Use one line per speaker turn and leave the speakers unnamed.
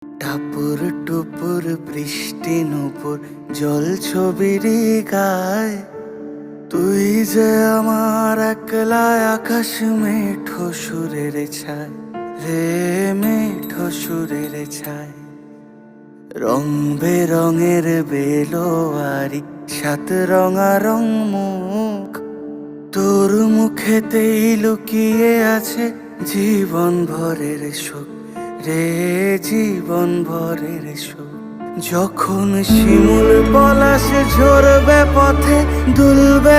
টাপুর টুপুর বৃষ্টি নুপুর জল ছবির গায়, তুই যে আমার একলা আকাশ মেঠো সুরের ছায় রে, মেঠো সুরের ছায়। রং বেরঙের বেলোয়ারি সাত রঙারং মুখ, তোর মুখেতেই লুকিয়ে আছে জীবন ভরের সুখ রে, জীবন ভরের সুখ। যখন শিমুল পলাশে ঝরবে পথে দুলবে